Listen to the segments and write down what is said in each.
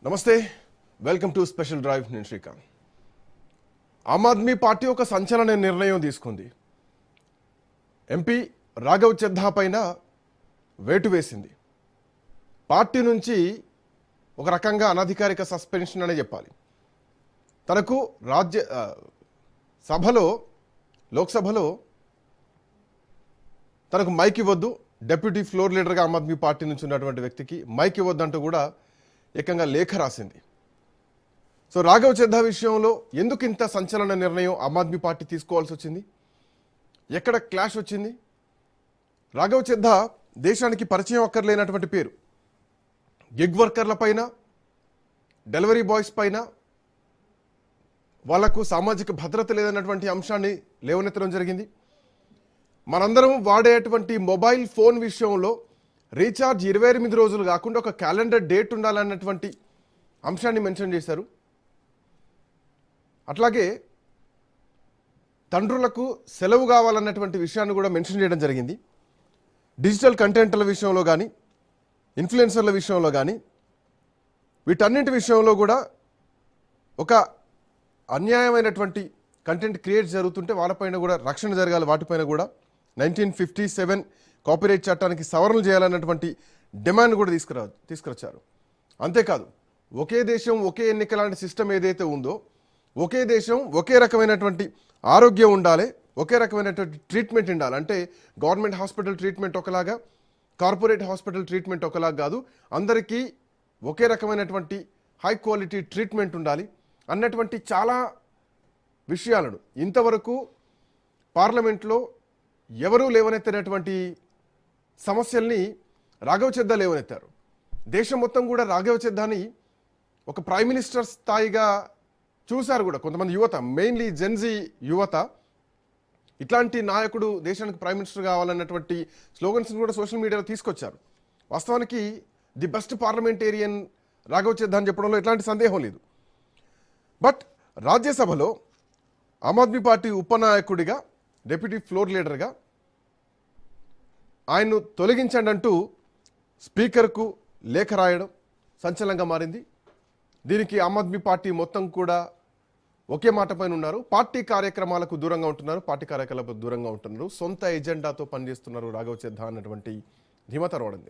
నమస్తే, welcome to special drive. నేను శ్రీకాంత్. ఆమ్ Aadmi party ఒక సంచలన నిర్ణయం తీసుకుంది. ఎంపీ రాఘవ్ చద్దా పైన వేటు వేసింది. పార్టీ నుంచి ఒక రకంగా అనధికారిక సస్పెన్షన్ అనే చెప్పాలి. తనకు లోక్సభలో తనకు మైక్ ఇవ్వద్దు, డెప్యూటీ ఫ్లోర్ లీడర్గా ఆమ్ ఆద్మీ పార్టీ నుంచి ఉన్నటువంటి వ్యక్తికి మైక్ ఇవ్వద్దంటూ కూడా ఏకంగా లేఖ రాసింది. సో రాఘవ్ చద్దా విషయంలో ఎందుకు ఇంత సంచలన నిర్ణయం ఆమ్ ఆద్మీ పార్టీ తీసుకోవాల్సి వచ్చింది? ఎక్కడ క్లాష్ వచ్చింది? రాఘవ్ చద్దా దేశానికి పరిచయం అక్కర్లేనటువంటి పేరు. గిగ్ వర్కర్ల పైన, డెలివరీ బాయ్స్ పైన వాళ్లకు సామాజిక భద్రత లేదన్నటువంటి అంశాన్ని లేవనెత్తడం జరిగింది. మనందరం వాడేటువంటి మొబైల్ ఫోన్ విషయంలో రీఛార్జ్ 28 రోజులు కాకుండా ఒక క్యాలెండర్ డేట్ ఉండాలన్నటువంటి అంశాన్ని మెన్షన్ చేశారు. అట్లాగే తండ్రులకు సెలవు కావాలన్నటువంటి విషయాన్ని కూడా మెన్షన్ చేయడం జరిగింది. డిజిటల్ కంటెంట్ల విషయంలో కానీ, ఇన్ఫ్లుయెన్సర్ల విషయంలో కానీ, వీటన్నింటి విషయంలో కూడా ఒక అన్యాయమైనటువంటి కంటెంట్ క్రియేట్ జరుగుతుంటే వాళ్ళపైన కూడా రక్షణ జరగాలి. వాటిపైన కూడా 1957 కాపీరైట్ చట్టానికి సవరణలు చేయాలన్నటువంటి డిమాండ్ కూడా తీసుకురొచ్చారు. అంతేకాదు, ఒకే దేశం ఒకే ఎన్నిక లాంటి సిస్టమ్ ఏదైతే ఉందో, ఒకే దేశం ఒకే రకమైనటువంటి ఆరోగ్యం ఉండాలి, ఒకే రకమైనటువంటి ట్రీట్మెంట్ ఉండాలి. అంటే గవర్నమెంట్ హాస్పిటల్ ట్రీట్మెంట్ ఒకలాగా, కార్పొరేట్ హాస్పిటల్ ట్రీట్మెంట్ ఒకలాగా కాదు, అందరికీ ఒకే రకమైనటువంటి హై క్వాలిటీ ట్రీట్మెంట్ ఉండాలి అన్నటువంటి చాలా విషయాలను ఇంతవరకు పార్లమెంట్లో ఎవరూ లేవనెత్తినటువంటి సమస్యల్ని రాఘవ్ చద్దా లేవనెత్తారు. దేశం మొత్తం కూడా రాఘవ్ చద్దాని ఒక ప్రైమ్ మినిస్టర్ స్థాయిగా చూశారు కూడా కొంతమంది యువత, మెయిన్లీ జెన్జీ యువత. ఇట్లాంటి నాయకుడు దేశానికి ప్రైమ్ మినిస్టర్ కావాలన్నటువంటి స్లోగన్స్ కూడా సోషల్ మీడియాలో తీసుకొచ్చారు. వాస్తవానికి the best parliamentarian Raghav Chadha అని చెప్పడంలో ఎట్లాంటి సందేహం లేదు. బట్ రాజ్యసభలో ఆమ్ ఆద్మీ పార్టీ ఉపనాయకుడిగా, డెప్యూటీ ఫ్లోర్ లీడర్గా ఆయన్ను తొలగించండి అంటూ స్పీకర్కు లేఖ రాయడం సంచలనంగా మారింది. దీనికి ఆమ్ ఆద్మీ పార్టీ మొత్తం కూడా ఒకే మాట పైన ఉన్నారు. పార్టీ కార్యక్రమాలకు దూరంగా ఉంటున్నారు, సొంత ఎజెండాతో పనిచేస్తున్నారు రాఘవ్ చద్దా అన్నటువంటి ధీమత రావడం.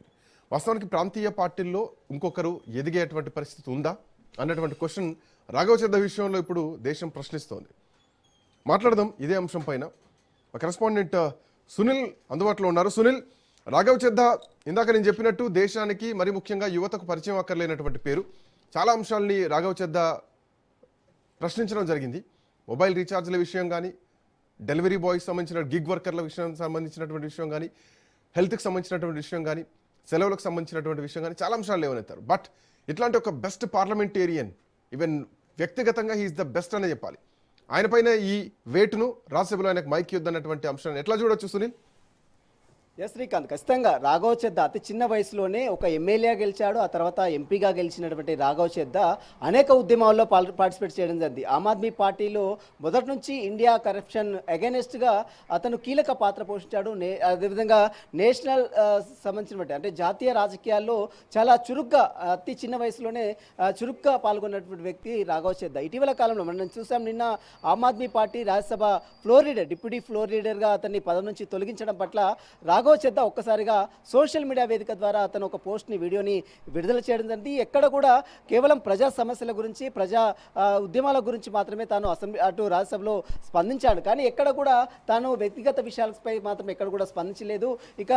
వాస్తవానికి ప్రాంతీయ పార్టీల్లో ఇంకొకరు ఎదిగేటువంటి పరిస్థితి ఉందా అన్నటువంటి క్వశ్చన్ రాఘవ్ చద్దా విషయంలో ఇప్పుడు దేశం ప్రశ్నిస్తోంది. మాట్లాడదాం ఇదే అంశం పైన. కరెస్పాండెంట్ సునీల్ అందుబాటులో ఉన్నారు. సునీల్, రాఘవ్ చద్దా ఇందాక నేను చెప్పినట్టు దేశానికి మరి ముఖ్యంగా యువతకు పరిచయం అక్కర్లేనటువంటి పేరు. చాలా అంశాలని రాఘవ్ చద్దా ప్రశ్నించడం జరిగింది. మొబైల్ రీఛార్జ్ల విషయం కానీ, డెలివరీ బాయ్స్ సంబంధించిన గిగ్ వర్కర్ల విషయం సంబంధించినటువంటి విషయం కానీ, హెల్త్కి సంబంధించినటువంటి విషయం కానీ, సెలవులకు సంబంధించినటువంటి విషయం కానీ చాలా అంశాలు లేవనెత్తారు. బట్ ఇట్లాంటి ఒక బెస్ట్ పార్లమెంటేరియన్, ఈవెన్ వ్యక్తిగతంగా హీఈస్ ద బెస్ట్ అనే చెప్పాలి. ఆయన పైన ఈ వేటును రాజ్యసభలో ఆయనకు మైక్ ఇవ్వద్దన్నటువంటి అంశాన్ని ఎట్లా చూడొచ్చు సునీల్? ఎస్ శ్రీకాంత్, ఖచ్చితంగా రాఘవ్ చద్దా అతి చిన్న వయసులోనే ఒక ఎమ్మెల్యేగా గెలిచాడు. ఆ తర్వాత ఎంపీగా గెలిచినటువంటి రాఘవ్ చద్దా అనేక ఉద్యమాల్లో పార్టిసిపేట్ చేయడం జరిగింది. ఆమ్ ఆద్మీ పార్టీలో మొదటి నుంచి ఇండియా కరప్షన్ అగైనెస్ట్గా అతను కీలక పాత్ర పోషించాడు. అదేవిధంగా నేషనల్ సంబంధించినటువంటి అంటే జాతీయ రాజకీయాల్లో చాలా చురుగ్గా అతి చిన్న వయసులోనే చురుగ్గా పాల్గొన్నటువంటి వ్యక్తి రాఘవ్ చద్దా. ఇటీవల కాలంలో మనం చూసాం, నిన్న Aam Aadmi Party Rajya Sabha floor leader, deputy floor లీడర్గా అతన్ని పదవి నుంచి తొలగించడం పట్ల రాఘవ్ చద్దా ఒక్కసారిగా సోషల్ మీడియా వేదిక ద్వారా అతను ఒక పోస్ట్ని, వీడియోని విడుదల చేయడం జరిగింది. ఎక్కడ కూడా కేవలం ప్రజా సమస్యల గురించి, ప్రజా ఉద్యమాల గురించి మాత్రమే తాను అటు రాజ్యసభలో స్పందించాడు. కానీ ఎక్కడ కూడా తాను వ్యక్తిగత విషయాలపై మాత్రం ఎక్కడ కూడా స్పందించలేదు. ఇక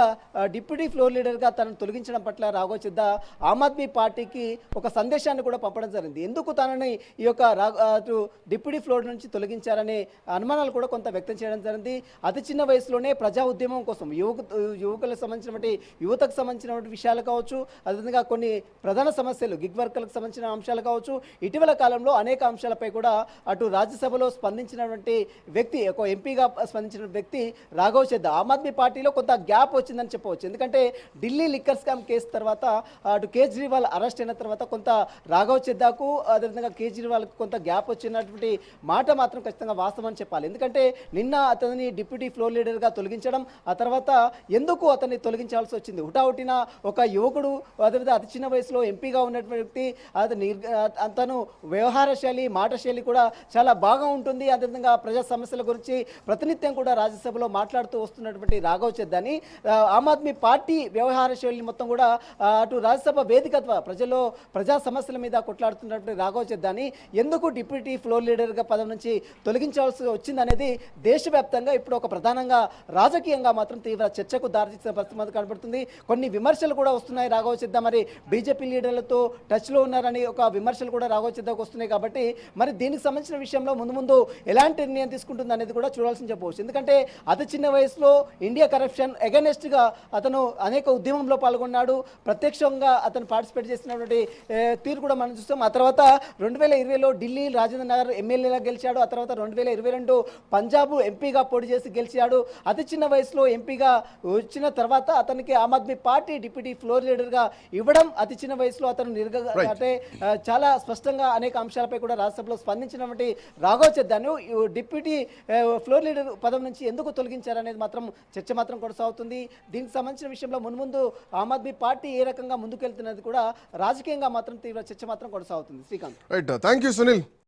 డిప్యూటీ ఫ్లోర్ లీడర్గా తనను తొలగించడం పట్ల రాఘవ్ చద్దా ఆమ్ ఆద్మీ పార్టీకి ఒక సందేశాన్ని కూడా పంపడం జరిగింది. ఎందుకు తనని ఈ యొక్క అటు డిప్యూటీ ఫ్లోర్ నుంచి తొలగించారనే అనుమానాలు కూడా కొంత వ్యక్తం చేయడం జరిగింది. అతి చిన్న వయసులోనే ప్రజా ఉద్యమం కోసం యువకులకు సంబంధించినటువంటి యువతకు సంబంధించినటువంటి విషయాలు కావచ్చు, అదేవిధంగా కొన్ని ప్రధాన సమస్యలు గిగ్ వర్కర్లకు సంబంధించిన అంశాలు కావచ్చు, ఇటీవల కాలంలో అనేక అంశాలపై కూడా అటు రాజ్యసభలో స్పందించినటువంటి వ్యక్తి, ఒక ఎంపీగా స్పందించిన వ్యక్తి రాఘవ్ చద్దా. ఆమ్ ఆద్మీ పార్టీలో కొంత గ్యాప్ వచ్చిందని చెప్పవచ్చు. ఎందుకంటే ఢిల్లీ లిక్కర్ స్కామ్ కేసు తర్వాత అటు కేజ్రీవాల్ అరెస్ట్ అయిన తర్వాత కొంత రాఘవ్ చద్దాకు, అదేవిధంగా కేజ్రీవాల్కు కొంత గ్యాప్ వచ్చినటువంటి మాట మాత్రం ఖచ్చితంగా వాస్తవం అని చెప్పాలి. ఎందుకంటే నిన్న అతని డిప్యూటీ ఫ్లోర్ లీడర్గా తొలగించడం, ఆ తర్వాత ఎందుకు అతన్ని తొలగించాల్సి వచ్చింది? హుటాహుటిన ఒక యువకుడు అదేవిధంగా అతి చిన్న వయసులో ఎంపీగా ఉన్నటువంటి వ్యక్తి అతను వ్యవహార శైలి మాట శైలి కూడా చాలా బాగా ఉంటుంది. అదేవిధంగా ప్రజా సమస్యల గురించి ప్రతినిత్యం కూడా రాజ్యసభలో మాట్లాడుతూ వస్తున్నటువంటి రాఘవ్ చెద్దాని ఆమ్ ఆద్మీ పార్టీ వ్యవహార శైలి మొత్తం కూడా అటు రాజ్యసభ వేదిక ప్రజల్లో ప్రజా సమస్యల మీద కొట్లాడుతున్నటువంటి రాఘవ్ చెద్దాని ఎందుకు డిప్యూటీ ఫ్లోర్ లీడర్గా పదవి నుంచి తొలగించాల్సి వచ్చిందనేది దేశవ్యాప్తంగా ఇప్పుడు ఒక ప్రధానంగా రాజకీయంగా మాత్రం తీవ్ర చర్చకు దారితీసిన పరిస్థితి కనబడుతుంది. కొన్ని విమర్శలు కూడా వస్తున్నాయి. రాఘవ్ చెద్దా మరి బీజేపీ లీడర్లతో టచ్లో ఉన్నారని ఒక విమర్శలు కూడా రాఘవ్ చెద్దాకు వస్తున్నాయి. కాబట్టి మరి దీనికి సంబంధించిన విషయంలో ముందు ఎలాంటి నిర్ణయం తీసుకుంటుంది అనేది కూడా చూడాల్సి చెప్పవచ్చు. ఎందుకంటే అతి చిన్న వయసులో ఇండియా కరప్షన్ అగెనెస్ట్గా అతను అనేక ఉద్యమంలో పాల్గొన్నాడు. ప్రత్యక్షంగా అతను పార్టిసిపేట్ చేసినటువంటి తీరు కూడా మనం చూస్తాం. ఆ తర్వాత 2020లో ఢిల్లీ రాజేంద్ర నగర్ ఎమ్మెల్యేగా గెలిచాడు. ఆ తర్వాత 2022 పంజాబ్ ఎంపీగా పోటీ చేసి గెలిచాడు. అతి చిన్న వయసులో ఎంపీగా వచ్చిన తర్వాత అతనికి ఆమ్ ఆద్మీ పార్టీ డిప్యూటీ ఫ్లోర్ లీడర్గా ఇవ్వడం, అతి చిన్న వయసులో అతను అంటే చాలా స్పష్టంగా అనేక అంశాలపై కూడా రాజ్యసభలో స్పందించినటువంటి రాఘవ్ చెద్దాను డిప్యూటీ ఫ్లోర్ లీడర్ పదవి నుంచి ఎందుకు తొలగించారనేది మాత్రం చర్చ మాత్రం కొనసాగుతుంది. దీనికి సంబంధించిన విషయంలో మున్ముందు ఆమ్ ఆద్మీ పార్టీ ఏ రకంగా ముందుకెళ్తున్నది కూడా రాజకీయంగా మాత్రం తీవ్ర చర్చ మాత్రం కొనసాగుతుంది. Srikanth. Right, thank you Sunil.